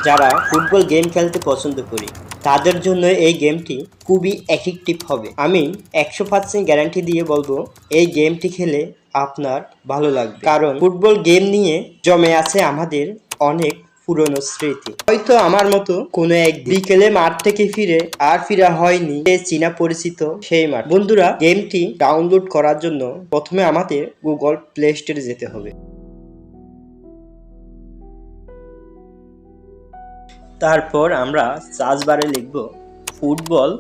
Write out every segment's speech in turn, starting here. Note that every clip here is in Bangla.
যারা ফুটবল গেম খেলতে পছন্দ করি তাদের জন্য এই গেমটি খুবই অ্যাডিকটিভ হবে। আমি 100% গ্যারান্টি দিয়ে বলবো এই গেমটি খেলে আপনার ভালো লাগবে, কারণ ফুটবল গেম নিয়ে জমে আছে আমাদের অনেক পুরনো স্মৃতি। হয়তো আমার মতো কোনো এক বিকেলে মাঠ থেকে ফিরে আর ফিরা হয়নি চীনা পরিচিত সেই মাঠ। বন্ধুরা, গেমটি ডাউনলোড করার জন্য প্রথমে আমাদের গুগল প্লে স্টোরে যেতে হবে। তারপর আমরা সার্চ বারে লিখব ফুটবল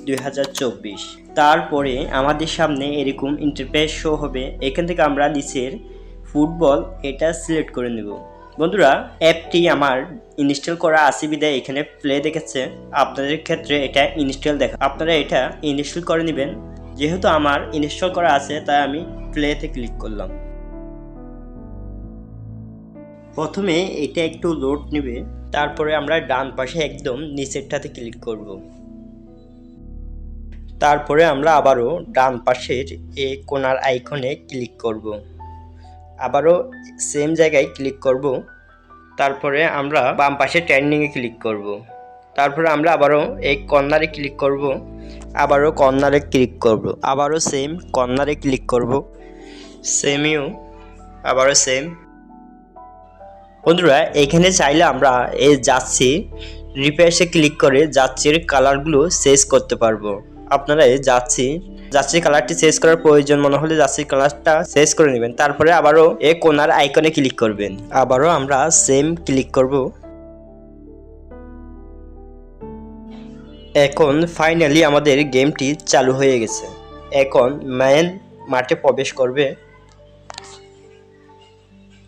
2024। তারপরে আমাদের সামনে এরকম ইন্টারফেস শো হবে। এখান থেকে আমরা নিচের ফুটবল এটা সিলেক্ট করে নেব। বন্ধুরা, অ্যাপটি আমার ইনস্টল করা আছে বিধায় এখানে প্লে দেখাচ্ছে। আপনাদের ক্ষেত্রে এটা ইনস্টল দেখা, আপনারা এটা ইনস্টল করে নেবেন। যেহেতু আমার ইনস্টল করা আছে তাই আমি প্লেতে ক্লিক করলাম। প্রথমে এটা একটু লোড নেবে, তারপরে আমরা ডান পাশে একদম নিচেরটাতে ক্লিক করব। তারপরে আমরা আবারও ডান পাশের এই কোণার আইকনে ক্লিক করব, আবারও সেম জায়গায় ক্লিক করব। তারপরে আমরা বাম পাশে ট্রেন্ডিংয়ে ক্লিক করব। তারপরে আমরা আবারও এই কর্নারে ক্লিক করব, আবারও কর্নারে ক্লিক করব, আবারও সেম কর্নারে ক্লিক করব, সেমিও আবারও সেম। বন্ধুরা, এখানে চাইলে আমরা এই জার্সি রিফ্রেশে ক্লিক করে জার্সির কালারগুলো চেঞ্জ করতে পারবো। আপনারা এই জার্সির কালারটি চেঞ্জ করার প্রয়োজন মনে হলে জার্সির কালারটা চেঞ্জ করে নেবেন। তারপরে আবারও এই কোণার আইকনে ক্লিক করবেন, আবারও আমরা সেম ক্লিক করব। এখন ফাইনালি আমাদের গেমটি চালু হয়ে গেছে। এখন মেন মাঠে প্রবেশ করবে।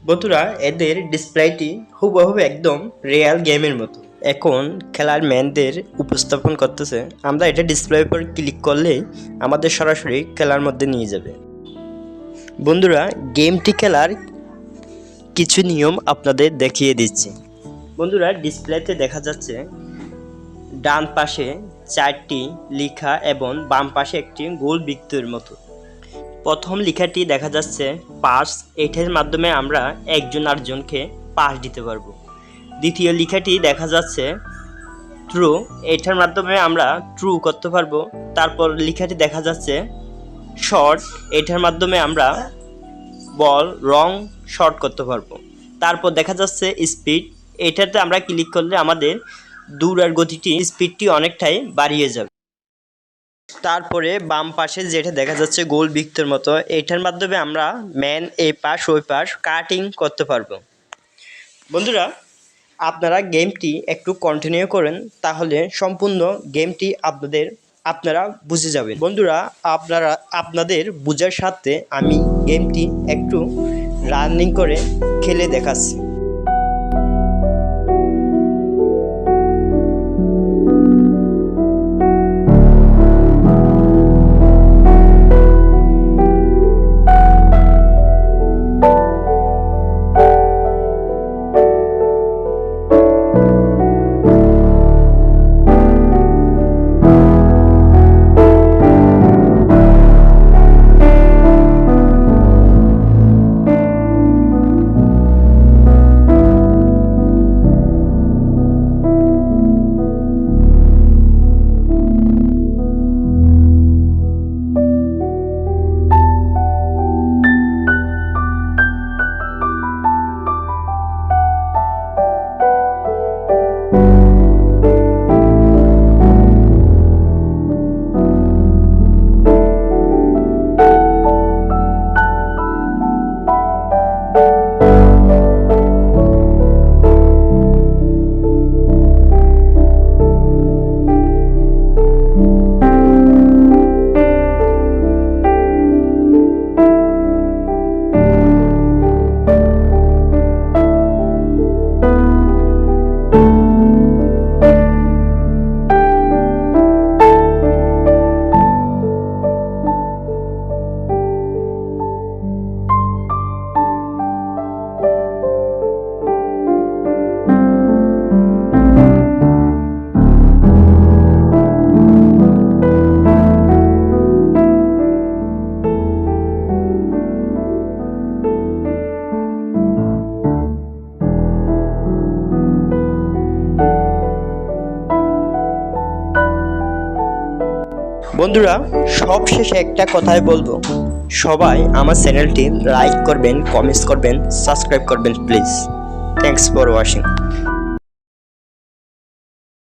বন্ধুরা, এদের ডিসপ্লেটি হুবহু একদম রিয়েল গেমের মতো। এখন খেলার ম্যানদের উপস্থাপন করতেছে। আমরা এটা ডিসপ্লের উপর ক্লিক করলেই আমাদের সরাসরি খেলার মধ্যে নিয়ে যাবে। বন্ধুরা, গেমটি খেলার কিছু নিয়ম আপনাদের দেখিয়ে দিচ্ছি। বন্ধুরা, ডিসপ্লেতে দেখা যাচ্ছে ডান পাশে 4টি লেখা এবং বাম পাশে একটি গোল বৃত্তের মতো। প্রথম লেখাটি দেখা যাচ্ছে পাস, এটার মাধ্যমে আমরা একজন আরেকজনকে পাস দিতে পারবো। দ্বিতীয় লেখাটি দেখা যাচ্ছে ট্রু, এটার মাধ্যমে আমরা ট্রু করতে পারবো। তারপর লেখাটি দেখা যাচ্ছে শর্ট, এটার মাধ্যমে আমরা বল রং শর্ট করতে পারবো। তারপর দেখা যাচ্ছে স্পিড, এটাতে আমরা ক্লিক করলে আমাদের দৌড়ার গতিটি স্পিডটি অনেকটাই বাড়িয়ে যাবে। তারপরে বাম পাশে যেটা দেখা যাচ্ছে গোল বৃত্তের মতো, এটার মাধ্যমে আমরা ম্যান এই পাশ ওই পাশ কাটিং করতে পারবো। বন্ধুরা, আপনারা গেমটি একটু কন্টিনিউ করেন, তাহলে সম্পূর্ণ গেমটি আপনারা বুঝে যাবেন। বন্ধুরা, আপনাদের বুঝার সাথে আমি গেমটি একটু রানিং করে খেলে দেখাচ্ছি। বন্ধুরা, সব শেষে একটা কথাই বলবো, সবাই আমার চ্যানেলটি লাইক করবেন, কমেন্টস করবেন, সাবস্ক্রাইব করবেন প্লিজ। Thanks for watching.